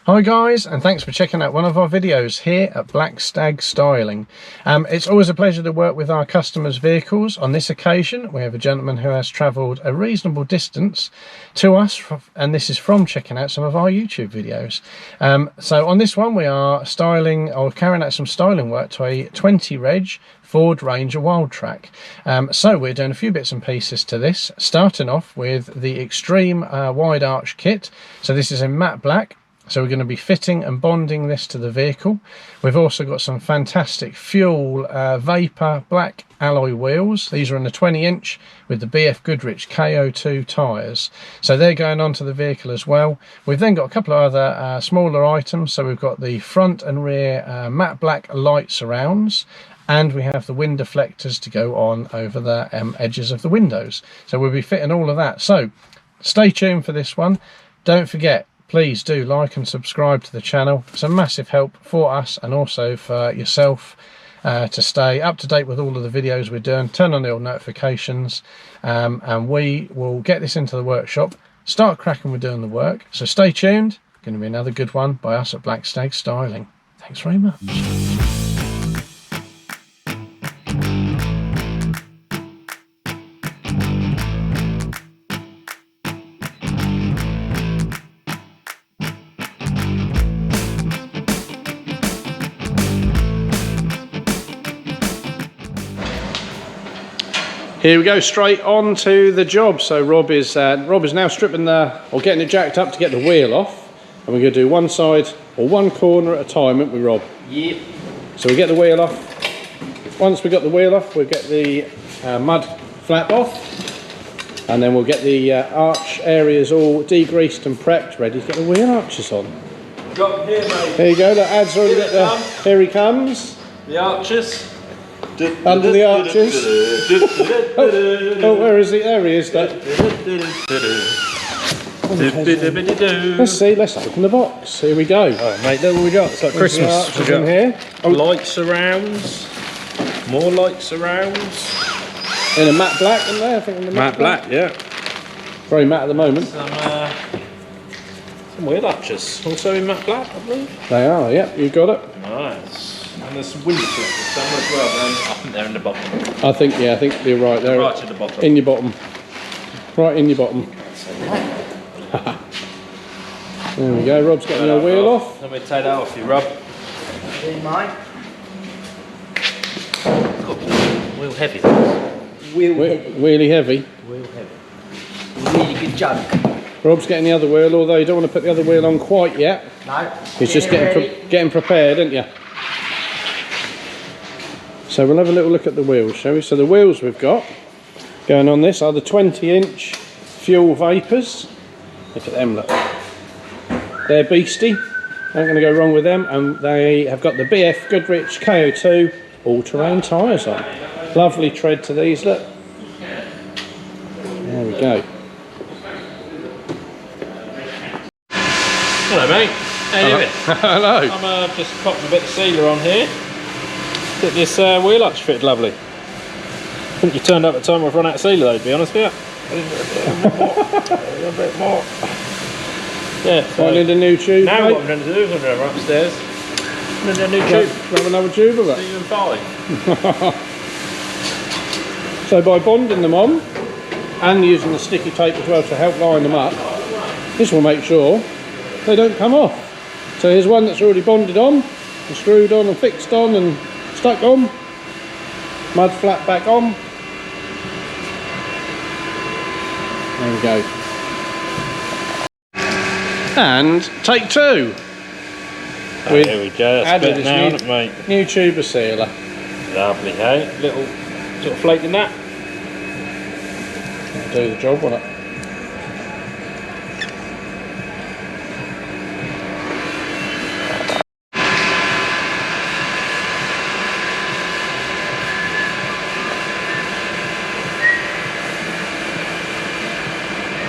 Hi guys, and thanks for checking out one of our videos here at Black Stag Styling. It's always a pleasure to work with our customers' vehicles. On this occasion we have a gentleman who has travelled a reasonable distance to us, and this is from checking out some of our YouTube videos. So on this one we are styling or carrying out some styling work to a 20 reg Ford Ranger Wildtrak. So we're doing a few bits and pieces to this, starting off with the extreme wide arch kit. So this is in matte black. So we're going to be fitting and bonding this to the vehicle. We've also got some fantastic fuel vapor black alloy wheels. These are in the 20-inch with the Goodrich KO2 tyres. So they're going onto the vehicle as well. We've then got a couple of other smaller items. So we've got the front and rear matte black light surrounds. And we have the wind deflectors to go on over the edges of the windows. So we'll be fitting all of that. So stay tuned for this one. Don't forget, please do like and subscribe to the channel. It's a massive help for us and also for yourself to stay up to date with all of the videos we're doing. Turn on the all notifications and we will get this into the workshop, start cracking with doing the work. So stay tuned. Going to be another good one by us at Black Stag Styling. Thanks very much. Here we go, straight on to the job. So Rob is now stripping or getting it jacked up to get the wheel off, and we're going to do one side or one corner at a time, aren't we, Rob? Yep. So we get the wheel off. Once we got the wheel off, we'll get the mud flap off, and then we'll get the arch areas all degreased and prepped, ready to get the wheel arches on. Got here, mate. There you go. The ad's already got the. Here he comes. The arches. Under the arches. Oh, where is he? There he is. Let's see, let's open the box. Here we go. Alright, mate, look what we got. It's like Christmas. We got in here. Light surrounds. More light surrounds. In a matte black, isn't there? I think in the Matte black, yeah. Very matte at the moment. Some wheel arches. Also in matte black, I believe. They are, yep, you got it. Nice. And there's some window filters somewhere as well. I think they're in the bottom. I think you're right there. Right at the bottom. In your bottom. Right in your bottom. There we go, Rob's getting your wheel off. Let me take that off you, Rob. In mine. Wheel heavy. Wheelie heavy. Wheel heavy. Really good junk. Rob's getting the other wheel, although you don't want to put the other wheel on quite yet. No. He's just getting prepared, aren't you? So we'll have a little look at the wheels, shall we? So the wheels we've got going on this are the 20-inch fuel vapors. Look at them, look. They're beastie. Not going to go wrong with them. And they have got the Goodrich KO2 all-terrain tyres on. Lovely tread to these, look. There we go. Hello, mate. How you doing? Hello. I'm just popping a bit of sealer on here. Get this wheel arch fitted lovely. I think you turned up at the time I've run out of sealer though, to be honest with you. A bit more. Yeah. So I need a new tube. now mate. what I'm going to do is I'm going to run upstairs and then a new tube. Grab another tube of that. See you in 5. So by bonding them on and using the sticky tape as well to help line them up, this will make sure they don't come off. So here's one that's already bonded on and screwed on and fixed on and stuck on, mud flat back on. There we go. And take two. Oh, there we go, that's better now, isn't it, mate? New tuber sealer. Lovely, hey? Little sort of flake in that. That'll do the job, won't it?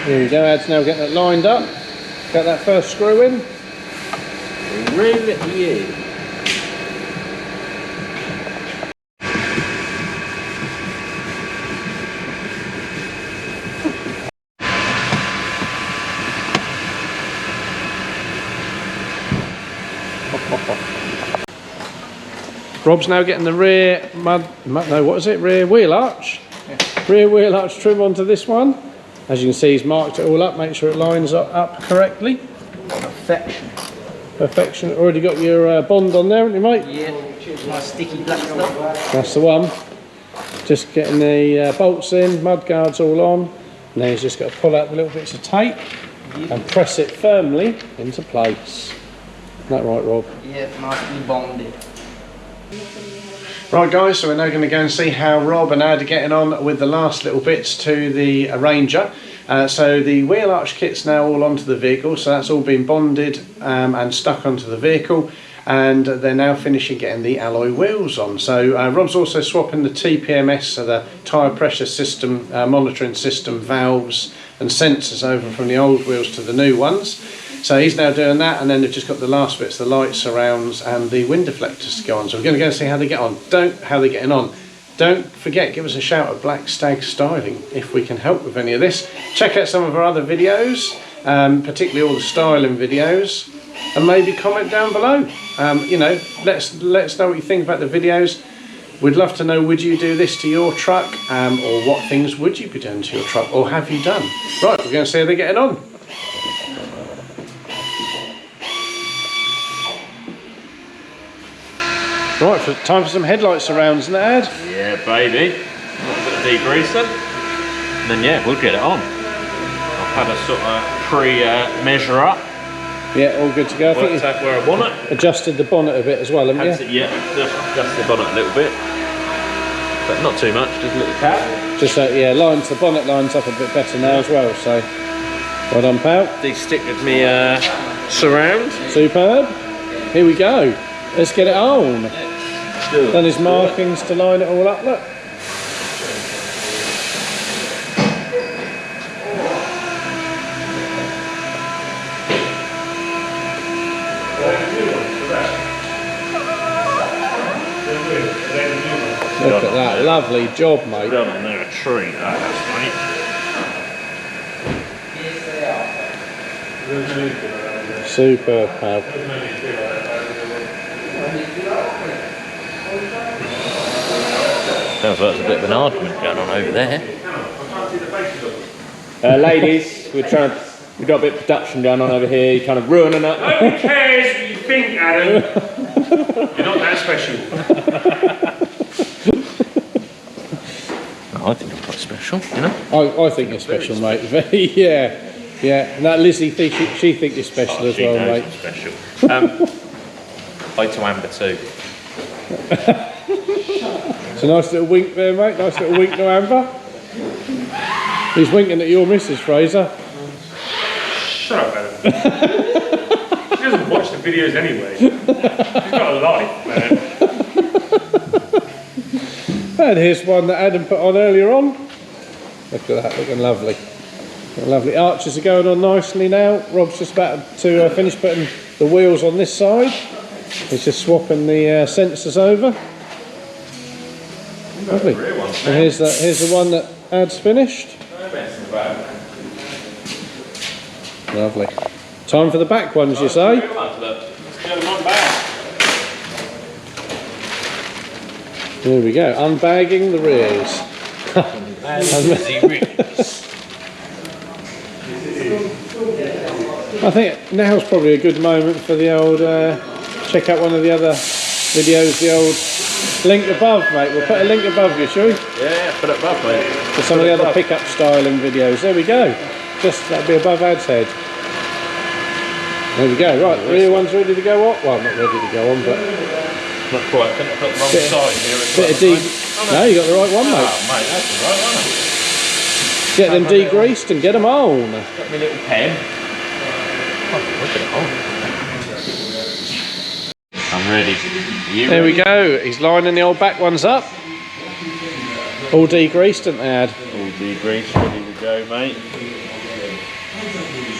Here we go, Ad's now getting it lined up. Got that first screw in. Really? Yeah. Rob's now getting the rear rear wheel arch. Rear wheel arch trim onto this one. As you can see, he's marked it all up, make sure it lines up correctly. Perfection. Perfection. Already got your bond on there, haven't you, mate? Yeah, my sticky black stuff. That's the one. Just getting the bolts in, mud guards all on. Now he's just got to pull out the little bits of tape and press it firmly into place. Isn't that right, Rob? Yeah, nicely bonded. Right guys, so we're now going to go and see how Rob and Ad are getting on with the last little bits to the Ranger. So the wheel arch kit's now all onto the vehicle, so that's all been bonded and stuck onto the vehicle, and they're now finishing getting the alloy wheels on. So Rob's also swapping the TPMS, so the tyre pressure system, monitoring system, valves and sensors over from the old wheels to the new ones. So he's now doing that, and then they've just got the last bits, the light surrounds and the wind deflectors to go on. So we're going to go and see how they get on. How they're getting on. Don't forget, give us a shout at Black Stag Styling if we can help with any of this. Check out some of our other videos, particularly all the styling videos, and maybe comment down below. You know, let us know what you think about the videos. We'd love to know, would you do this to your truck, or what things would you be doing to your truck, or have you done? Right, we're going to see how they're getting on. Right, time for some headlight surrounds, isn't it, Ad? Yeah, baby. A little bit of degreasing. And then yeah, we'll get it on. I've had a sort of pre-measure up. Yeah, all good to go. I think Worked out where I want it. adjusted the bonnet a bit as well, haven't you? Yeah, just the bonnet a little bit. But not too much, just a little tap. Just yeah, the bonnet lines up a bit better now as well, so well done, pal. De-stickered me surround. Superb. Here we go. Let's get it on. Done his markings to line it all up, look. Look at that, lovely job, mate. Done on there, a treat, that's mate. Superb, pal. Sounds like there's a bit of an argument going on over there. Ladies, we've got a bit of production going on over here. You're kind of ruining it. Who cares what you think, Adam? You're not that special. I think I'm quite special, you know? I think you're special, mate. Yeah, yeah. And that Lizzie, she thinks you're special as well, mate. I'm special. Hi to Amber too. It's a nice little wink there, mate. Nice little wink to Amber. He's winking at your missus, Fraser. Shut up, Adam. She doesn't watch the videos anyway. She's got a life, man. And here's one that Adam put on earlier on. Look at that, looking lovely. Lovely. Arches are going on nicely now. Rob's just about to finish putting the wheels on this side. He's just swapping the sensors over. Lovely. And here's the one that Ad's finished. Lovely. Time for the back ones, you say? Here we go, unbagging the rears. I think now's probably a good moment for the old, check out one of the other videos, the old link above, mate. We'll put a link above you, shall we? Yeah, put it above, mate. For some of the other pickup styling videos. There we go. That'll be above Ad's head. There we go. Right, the rear one's ready to go on. Well, not ready to go on, but Not quite, couldn't have put the wrong side here as bit of No, you got the right one, mate. Oh, mate, that's the right one. Get them degreased and get them on. Got my little pen. Oh, look at it on. I'm ready. There we go. He's lining the old back ones up. All degreased, didn't they, Ad? All degreased, ready to go, mate.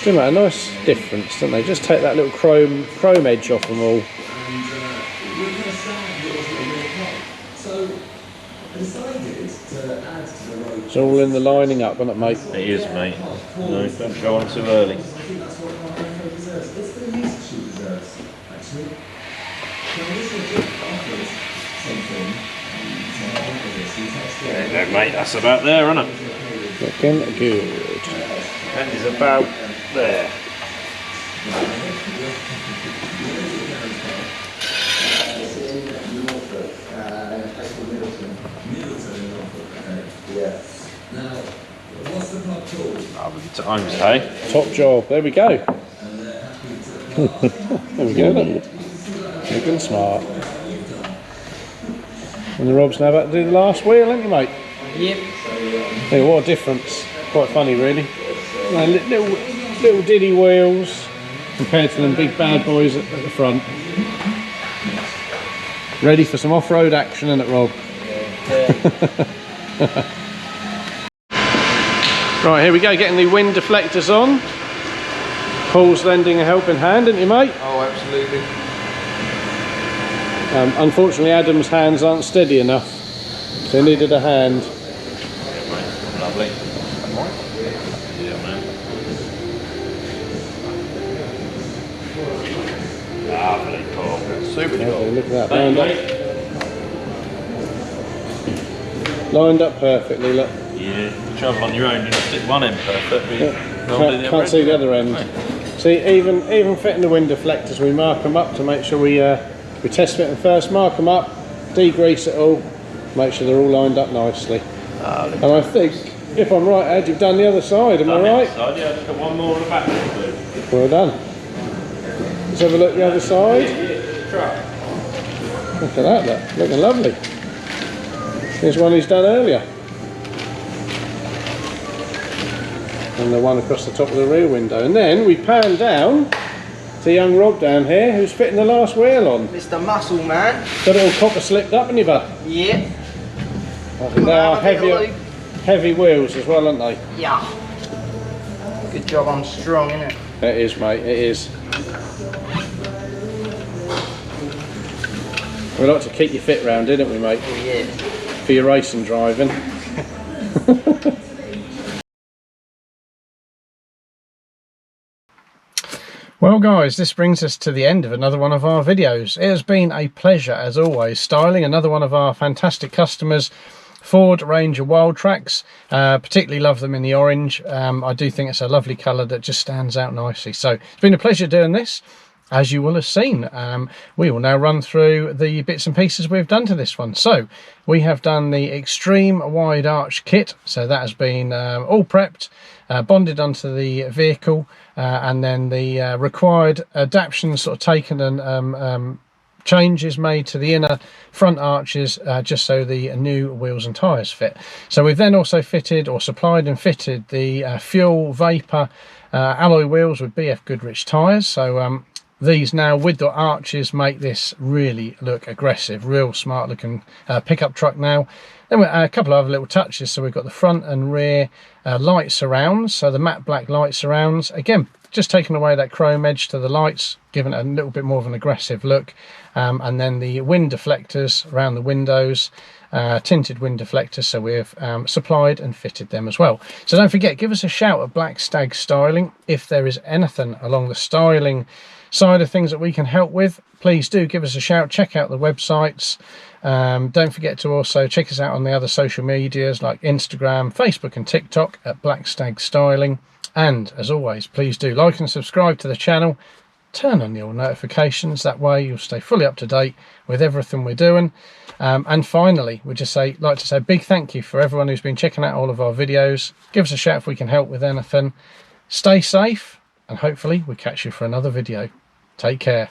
Do make a nice difference, don't they? Just take that little chrome edge off them all. It's all in the lining up, isn't it, mate? It is, mate. No, don't go on too early. mate, that's about there, isn't it? Looking good. That is about there. Lovely times, hey? Top job. There we go. There we go. Look. Looking smart. And the Rob's now about to do the last wheel, ain't you, mate? Yep. Hey, what a difference. Quite funny, really. Little diddy wheels compared to them big bad boys at the front. Ready for some off-road action, isn't it, Rob? Right, here we go, getting the wind deflectors on. Paul's lending a helping hand, isn't you, mate? Oh, absolutely. Unfortunately, Adam's hands aren't steady enough, so he needed a hand. Lovely. Yeah, man. Lovely, cool. Super cool. Look at that, Thank lined you, up. Lined up perfectly, look. Yeah, you travel on your own, you just stick one end perfect. Can't see the other end. Right. See, even fitting the wind deflectors, we mark them up to make sure we test fit them first, mark them up, degrease it all, make sure they're all lined up nicely. And I think, if I'm right, Ed, you've done the other side, am I right? Side, yeah, just got one more on the back. Well done. Let's have a look at the other side. Look at that, look. Looking lovely. Here's one he's done earlier. And the one across the top of the rear window. And then we pan down to young Rob down here, who's fitting the last wheel on. Mr. Muscle Man. Got it all copper slipped up, haven't you, bud? Yep. I think they are heavy wheels as well, aren't they? Yeah. Good job, I'm strong, innit? It is, mate, it is. We like to keep you fit round, didn't we, mate? Oh, yeah. For your racing driving. Well guys, this brings us to the end of another one of our videos. It has been a pleasure as always styling another one of our fantastic customers, Ford Ranger Wildtraks. Particularly love them in the orange. I do think it's a lovely colour that just stands out nicely. So it's been a pleasure doing this. As you will have seen, we will now run through the bits and pieces we've done to this one. So we have done the extreme wide arch kit, so that has been all prepped, bonded onto the vehicle, and then the required adaptations sort of taken and changes made to the inner front arches, just so the new wheels and tyres fit. So we've then also fitted or supplied and fitted the fuel vapor alloy wheels with BF Goodrich tyres. So these now with the arches make this really look aggressive, real smart looking pickup truck now. Then a couple of other little touches. So we've got the front and rear light surrounds, so the matte black light surrounds, again just taking away that chrome edge to the lights, giving it a little bit more of an aggressive look. And then the wind deflectors around the windows, tinted wind deflectors, so we've supplied and fitted them as well. So don't forget, give us a shout at Black Stag Styling if there is anything along the styling side of things that we can help with. Please do give us a shout. Check out the websites. Don't forget to also check us out on the other social medias like Instagram, Facebook and TikTok at Black Stag Styling. And as always, please do like and subscribe to the channel. Turn on your notifications, that way you'll stay fully up to date with everything we're doing. And finally, we'd just like to say a big thank you for everyone who's been checking out all of our videos. Give us a shout if we can help with anything. Stay safe, and hopefully we'll catch you for another video. Take care.